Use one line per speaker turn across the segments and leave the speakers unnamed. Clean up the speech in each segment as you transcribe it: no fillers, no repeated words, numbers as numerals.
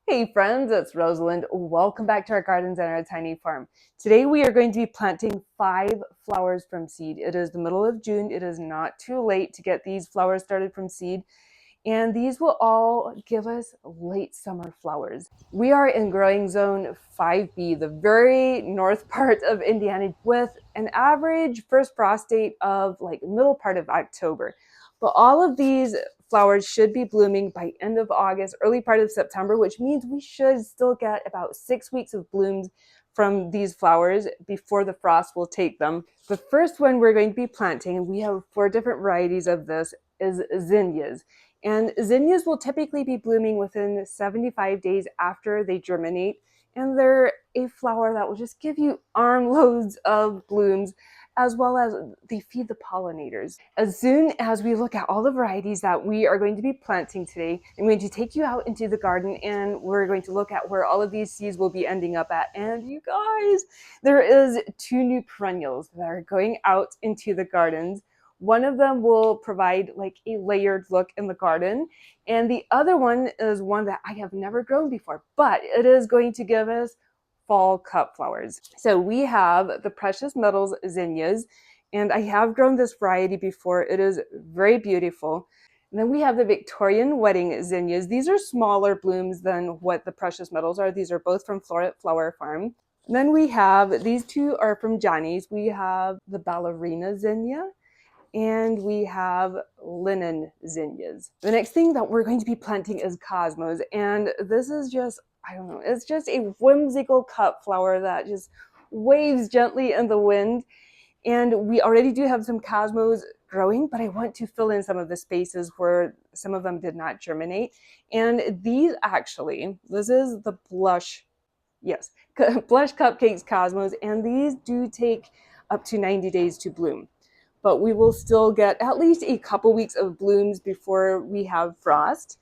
Hey friends, it's Rosalind. Welcome back to our gardens and our tiny farm. Today we are going to be planting 5 flowers from seed. It is the middle of June. It is not too late to get these flowers started from seed. And these will all give us late summer flowers. We are in growing zone 5B, the very north part of Indiana, with an average first frost date of like middle part of October. But all of these flowers should be blooming by end of August, early part of September, which means we should still get about 6 weeks of blooms from these flowers before the frost will take them. The first one we're going to be planting, and we have 4 different varieties of this, is zinnias. And zinnias will typically be blooming within 75 days after they germinate. And they're a flower that will just give you armloads of blooms, as well as they feed the pollinators. As soon as we look at all the varieties that we are going to be planting today, I'm going to take you out into the garden and we're going to look at where all of these seeds will be ending up at. And you guys, there is 2 new perennials that are going out into the gardens. One of them will provide like a layered look in the garden, and the other one is one that I have never grown before, but it is going to give us fall cut flowers. So we have the Precious Metals zinnias, and I have grown this variety before. It is very beautiful. And then we have the Victorian Wedding zinnias. These are smaller blooms than what the Precious Metals are. These are both from Floret Flower Farm. And then we have, these 2 are from Johnny's. We have the Ballerina zinnia, and we have linen zinnias. The next thing that we're going to be planting is cosmos, and this is just, I don't know, it's just a whimsical cut flower that just waves gently in the wind. And we already do have some cosmos growing, but I want to fill in some of the spaces where some of them did not germinate. And these actually, this is the blush, yes, blush cupcakes cosmos, and these do take up to 90 days to bloom. But we will still get at least a couple weeks of blooms before we have frost.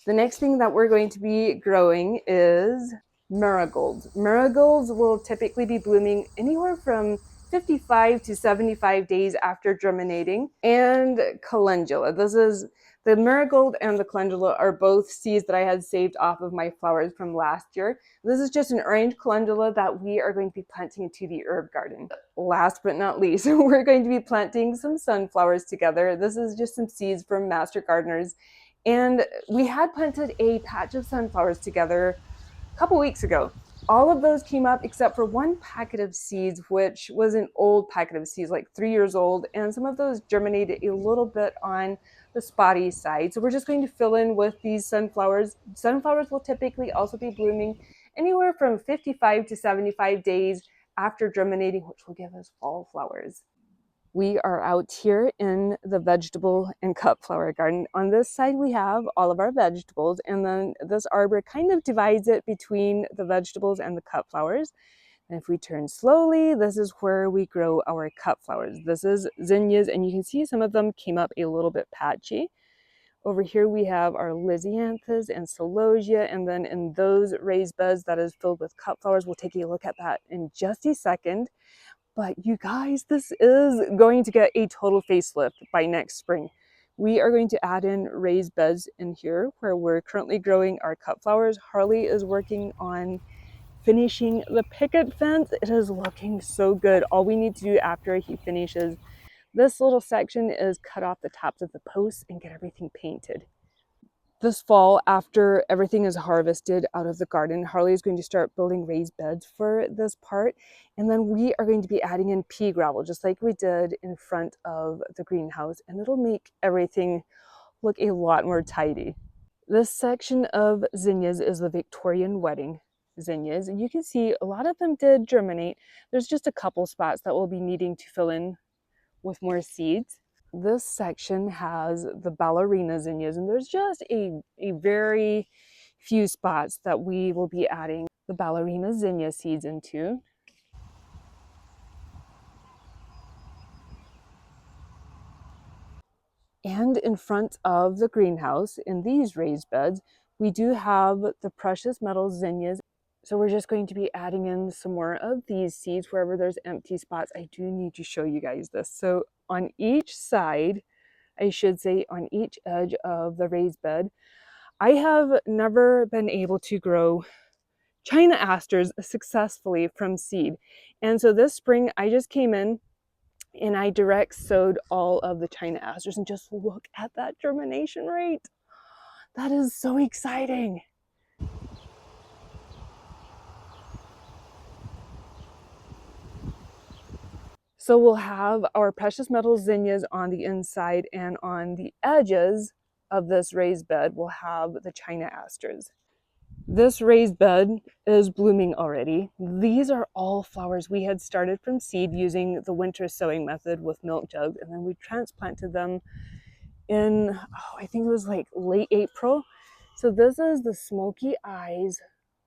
The next thing that we're going to be growing is marigolds. Marigolds will typically be blooming anywhere from 55 to 75 days after germinating. And calendula. This is the marigold and the calendula are both seeds that I had saved off of my flowers from last year. This is just an orange calendula that we are going to be planting into the herb garden. Last but not least, we're going to be planting some sunflowers together. This is just some seeds from Master Gardeners. And we had planted a patch of sunflowers together a couple weeks ago. All of those came up except for one packet of seeds, which was an old packet of seeds, like 3 years old, and some of those germinated a little bit on the spotty side. So we're just going to fill in with these sunflowers. Sunflowers will typically also be blooming anywhere from 55 to 75 days after germinating, which will give us fall flowers. We are out here in the vegetable and cut flower garden. On this side we have all of our vegetables, and then this arbor kind of divides it between the vegetables and the cut flowers. And if we turn slowly, this is where we grow our cut flowers. This is zinnias, and you can see some of them came up a little bit patchy. Over here we have our lysianthus and celosia, and then in those raised beds that is filled with cut flowers. We'll take a look at that in just a second. But you guys, this is going to get a total facelift by next spring. We are going to add in raised beds in here where we're currently growing our cut flowers. Harley is working on finishing the picket fence. It is looking so good. All we need to do after he finishes this little section is cut off the tops of the posts and get everything painted. This fall, after everything is harvested out of the garden, Harley is going to start building raised beds for this part. And then we are going to be adding in pea gravel, just like we did in front of the greenhouse. And it'll make everything look a lot more tidy. This section of zinnias is the Victorian Wedding zinnias. And you can see a lot of them did germinate. There's just a couple spots that we'll be needing to fill in with more seeds. This section has the ballerina zinnias, and there's just a very few spots that we will be adding the ballerina zinnia seeds into. And in front of the greenhouse, in these raised beds, we do have the Precious Metals zinnias. So we're just going to be adding in some more of these seeds wherever there's empty spots. I do need to show you guys this. So on each side, I should say on each edge of the raised bed, I have never been able to grow China asters successfully from seed. And so this spring I just came in and I direct sowed all of the China asters, and just look at that germination rate. That is so exciting. So we'll have our precious metal zinnias on the inside, and on the edges of this raised bed we'll have the China asters. This raised bed is blooming already. These are all flowers we had started from seed using the winter sowing method with milk jugs, and then we transplanted them in, I think it was like late April. So this is the Smoky Eyes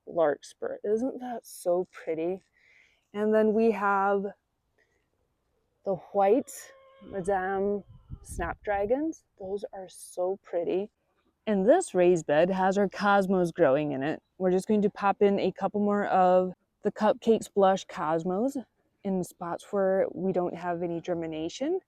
Larkspur. Isn't that so pretty? And then we have the white Madame Snapdragons. Those are so pretty. And this raised bed has our cosmos growing in it. We're just going to pop in a couple more of the Cupcakes Blush Cosmos in spots where we don't have any germination.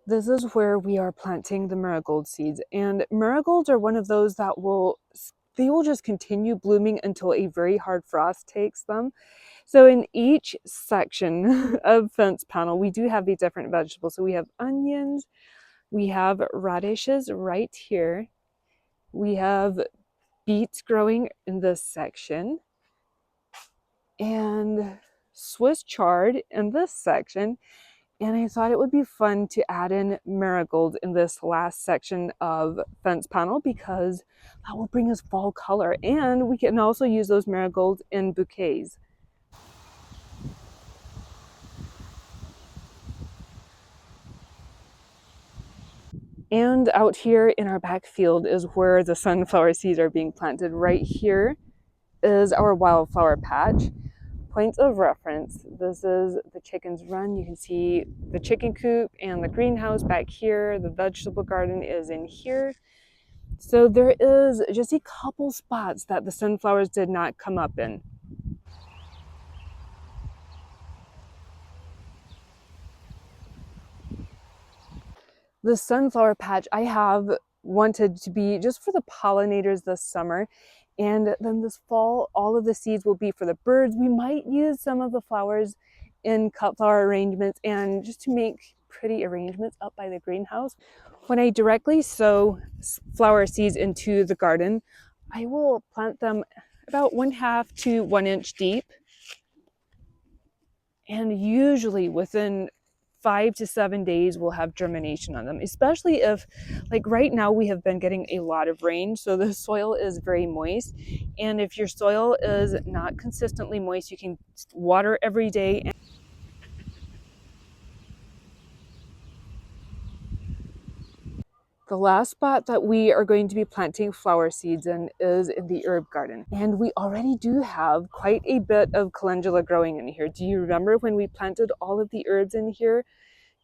This is where we are planting the marigold seeds. And marigolds are one of those that they will just continue blooming until a very hard frost takes them. So in each section of fence panel, we do have these different vegetables. So we have onions, we have radishes right here. We have beets growing in this section, and Swiss chard in this section. And I thought it would be fun to add in marigold in this last section of fence panel because that will bring us fall color. And we can also use those marigolds in bouquets. And out here in our back field is where the sunflower seeds are being planted. Right here is our wildflower patch. Points of reference, this is the chicken's run. You can see the chicken coop and the greenhouse back here. The vegetable garden is in here. So there is just a couple spots that the sunflowers did not come up in. The sunflower patch I have wanted to be just for the pollinators this summer. And then this fall, all of the seeds will be for the birds. We might use some of the flowers in cut flower arrangements and just to make pretty arrangements up by the greenhouse. When I directly sow flower seeds into the garden, I will plant them about 1/2 to 1 inch deep. And usually within 5 to 7 days we'll have germination on them, especially if, like right now, we have been getting a lot of rain, so the soil is very moist. And if your soil is not consistently moist, you can water every day. The last spot that we are going to be planting flower seeds in is in the herb garden. And we already do have quite a bit of calendula growing in here. Do you remember when we planted all of the herbs in here?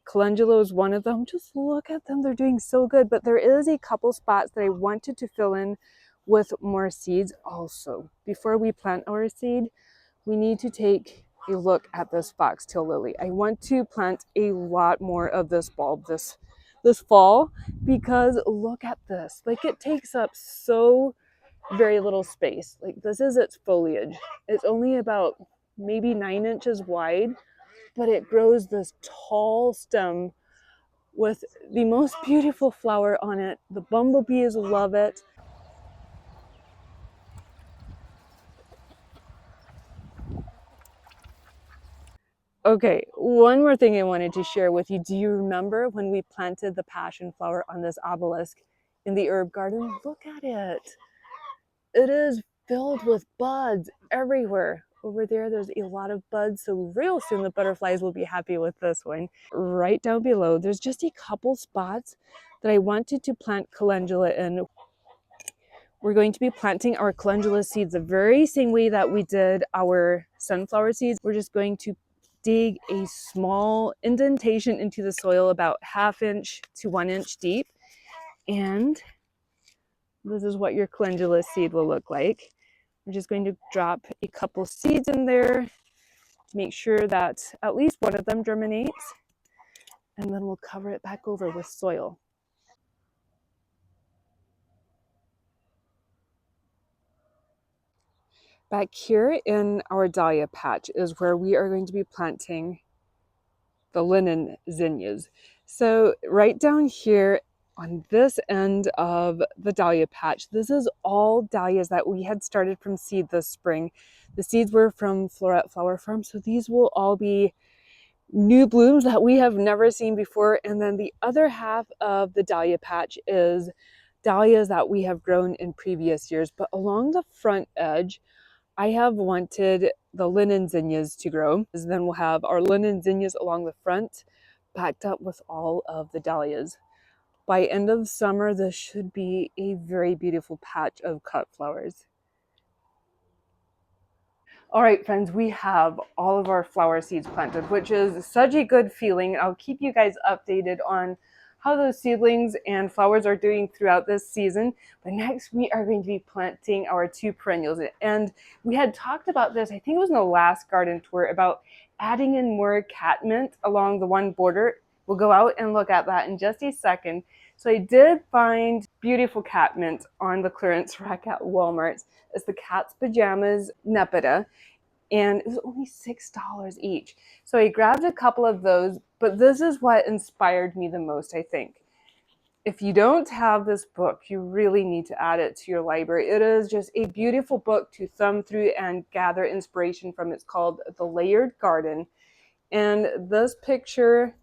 Calendula is one of them. Just look at them, they're doing so good. But there is a couple spots that I wanted to fill in with more seeds also. Before we plant our seed, we need to take a look at this foxtail lily. I want to plant a lot more of this bulb this fall because look at this. Like, it takes up so very little space. Like, this is its foliage. It's only about maybe 9 inches wide, but it grows this tall stem with the most beautiful flower on it. The bumblebees love it. Okay, one more thing I wanted to share with you. Do you remember when we planted the passion flower on this obelisk in the herb garden? Look at it. It is filled with buds everywhere. Over there, there's a lot of buds, so real soon the butterflies will be happy with this one. Right down below, there's just a couple spots that I wanted to plant calendula in. We're going to be planting our calendula seeds the very same way that we did our sunflower seeds. We're just going to dig a small indentation into the soil about 1/2 inch to 1 inch deep. And this is what your calendula seed will look like. I'm just going to drop a couple seeds in there to make sure that at least one of them germinates. And then we'll cover it back over with soil. Back here in our dahlia patch is where we are going to be planting the linen zinnias. So right down here on this end of the dahlia patch, this is all dahlias that we had started from seed this spring. The seeds were from Florette Flower Farm, so these will all be new blooms that we have never seen before. And then the other half of the dahlia patch is dahlias that we have grown in previous years. But along the front edge, I have wanted the linen zinnias to grow. Then we'll have our linen zinnias along the front, backed up with all of the dahlias. By end of summer, this should be a very beautiful patch of cut flowers. All right, friends, we have all of our flower seeds planted, which is such a good feeling. I'll keep you guys updated on how those seedlings and flowers are doing throughout this season. But next, we are going to be planting our 2 perennials. And we had talked about this, I think it was in the last garden tour, about adding in more catmint along the one border. We'll go out and look at that in just a second. So I did find beautiful catmint on the clearance rack at Walmart. It's the Cat's Pajamas Nepeta, and it was only $6 each. So I grabbed a couple of those, but this is what inspired me the most, I think. If you don't have this book, you really need to add it to your library. It is just a beautiful book to thumb through and gather inspiration from. It's called The Layered Garden. And this picture,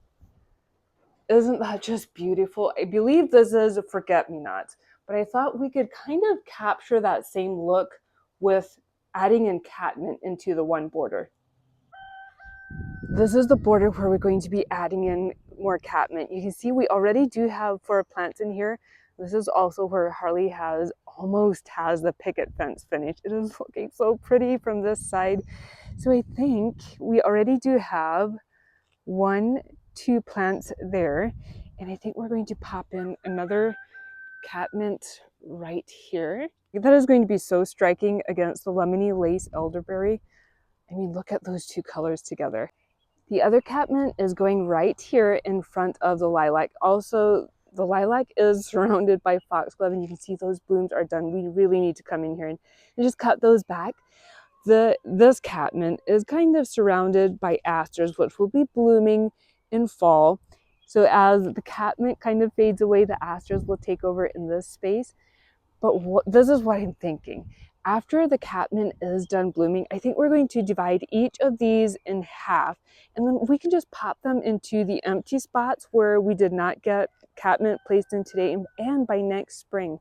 isn't that just beautiful? I believe this is a forget-me-not, but I thought we could kind of capture that same look with adding in catmint into the one border. This is the border where we're going to be adding in more catmint. You can see we already do have 4 plants in here. This is also where Harley almost has the picket fence finished. It is looking so pretty from this side. So I think we already do have 1, 2 plants there. And I think we're going to pop in another catmint right here. That is going to be so striking against the lemony lace elderberry. I mean, look at those 2 colors together. The other catmint is going right here in front of the lilac. Also, the lilac is surrounded by foxglove, and you can see those blooms are done. We really need to come in here and just cut those back. This catmint is kind of surrounded by asters, which will be blooming in fall. So as the catmint kind of fades away, the asters will take over in this space. But this is what I'm thinking. After the catmint is done blooming, I think we're going to divide each of these in half, and then we can just pop them into the empty spots where we did not get catmint placed in today. And by next spring,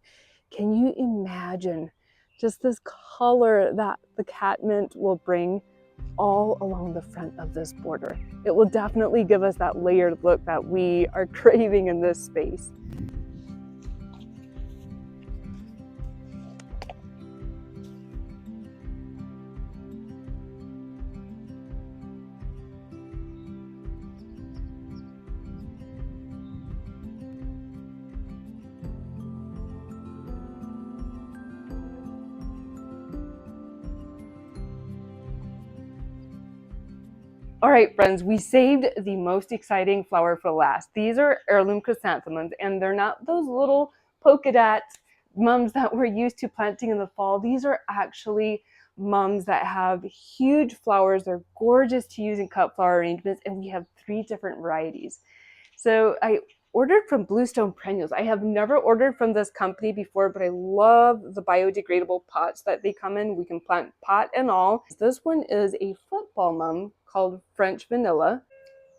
can you imagine just this color that the catmint will bring all along the front of this border? It will definitely give us that layered look that we are craving in this space. All right, friends, we saved the most exciting flower for last. These are heirloom chrysanthemums, and they're not those little polka dot mums that we're used to planting in the fall. These are actually mums that have huge flowers. They're gorgeous to use in cut flower arrangements, and we have 3 different varieties. So I ordered from Bluestone Perennials. I have never ordered from this company before, but I love the biodegradable pots that they come in. We can plant pot and all. This one is a football mum called French Vanilla.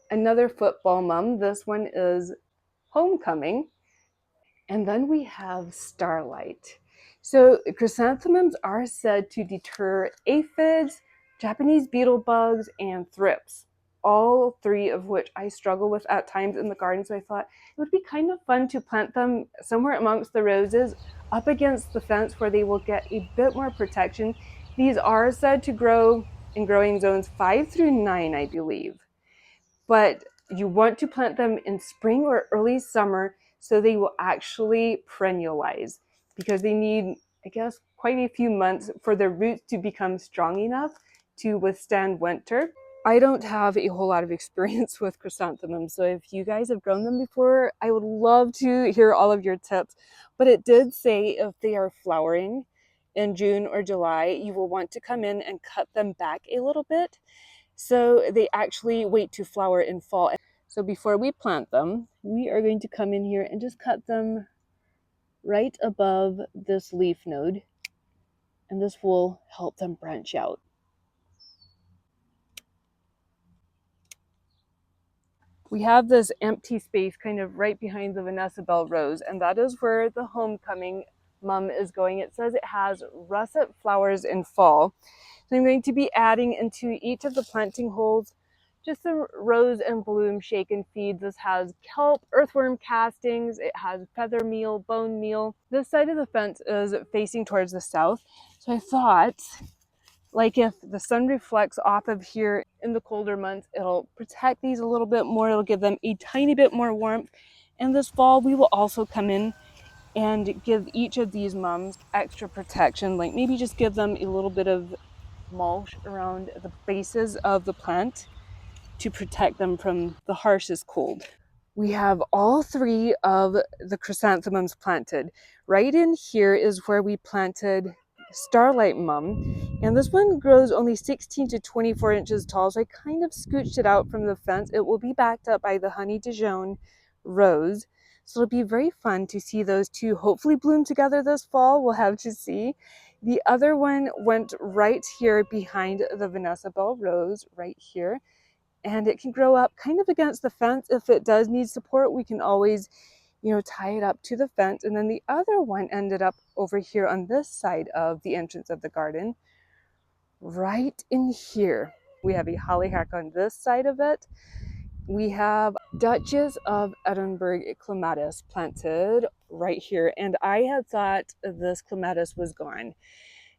Another football mum. This one is Homecoming. And then we have Starlight. So chrysanthemums are said to deter aphids, Japanese beetle bugs, and thrips, all 3 of which I struggle with at times in the garden. So I thought it would be kind of fun to plant them somewhere amongst the roses up against the fence where they will get a bit more protection. These are said to grow in growing zones 5 through 9, I believe. But you want to plant them in spring or early summer so they will actually perennialize, because they need, I guess, quite a few months for their roots to become strong enough to withstand winter. I don't have a whole lot of experience with chrysanthemums, so if you guys have grown them before, I would love to hear all of your tips. But it did say if they are flowering in June or July, you will want to come in and cut them back a little bit so they actually wait to flower in fall. So before we plant them, we are going to come in here and just cut them right above this leaf node, and this will help them branch out. We have this empty space kind of right behind the Vanessa Bell rose, and that is where the homecoming mum is going. It says it has russet flowers in fall. So I'm going to be adding into each of the planting holes just some rose and bloom shaken feed. This has kelp, earthworm castings, it has feather meal, bone meal. This side of the fence is facing towards the south. So I thought, like, if the sun reflects off of here in the colder months, it'll protect these a little bit more. It'll give them a tiny bit more warmth. And this fall, we will also come in and give each of these mums extra protection, like maybe just give them a little bit of mulch around the bases of the plant to protect them from the harshest cold. We have all three of the chrysanthemums planted. Right in here is where we planted Starlight Mum, and this one grows only 16 to 24 inches tall, so I kind of scooched it out from the fence. It will be backed up by the Honey Dijon rose, so it'll be very fun to see those two hopefully bloom together this fall. We'll have to see. The other one went right here behind the Vanessa Bell rose, right here, and it can grow up kind of against the fence. If it does need support, we can always, tie it up to the fence. And then the other one ended up over here on this side of the entrance of the garden, right in here. We have a hollyhock on this side of it. We have Duchess of Edinburgh clematis planted right here, and I had thought this clematis was gone.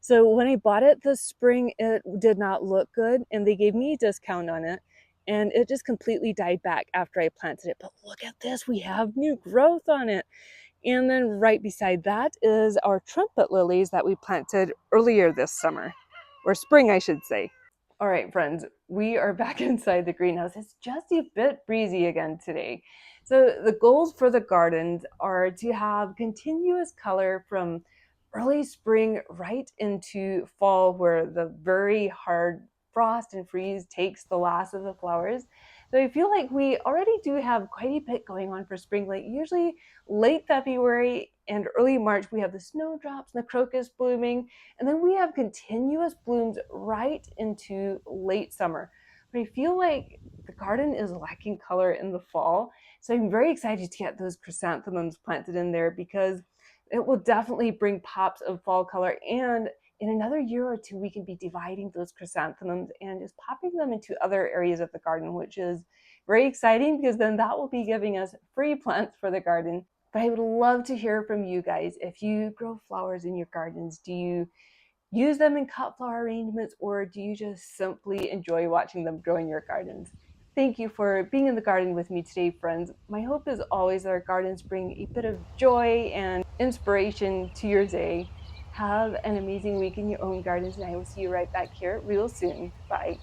So when I bought it this spring, it did not look good, and they gave me a discount on it, and it just completely died back after I planted it. But look at this, we have new growth on it. And then right beside that is our trumpet lilies that we planted earlier this summer, or spring, I should say. All right, friends, we are back inside the greenhouse. It's just a bit breezy again today. So the goals for the gardens are to have continuous color from early spring right into fall, where the very hard frost and freeze takes the last of the flowers. So I feel like we already do have quite a bit going on for spring. Like usually late February and early March, we have the snowdrops and the crocus blooming, and then we have continuous blooms right into late summer. But I feel like the garden is lacking color in the fall. So I'm very excited to get those chrysanthemums planted in there, because it will definitely bring pops of fall color. And in another year or two, we can be dividing those chrysanthemums and just popping them into other areas of the garden, which is very exciting, because then that will be giving us free plants for the garden. But I would love to hear from you guys. If you grow flowers in your gardens, do you use them in cut flower arrangements, or do you just simply enjoy watching them grow in your gardens? Thank you for being in the garden with me today, friends. My hope is always that our gardens bring a bit of joy and inspiration to your day. Have an amazing week in your own gardens, and I will see you right back here real soon. Bye.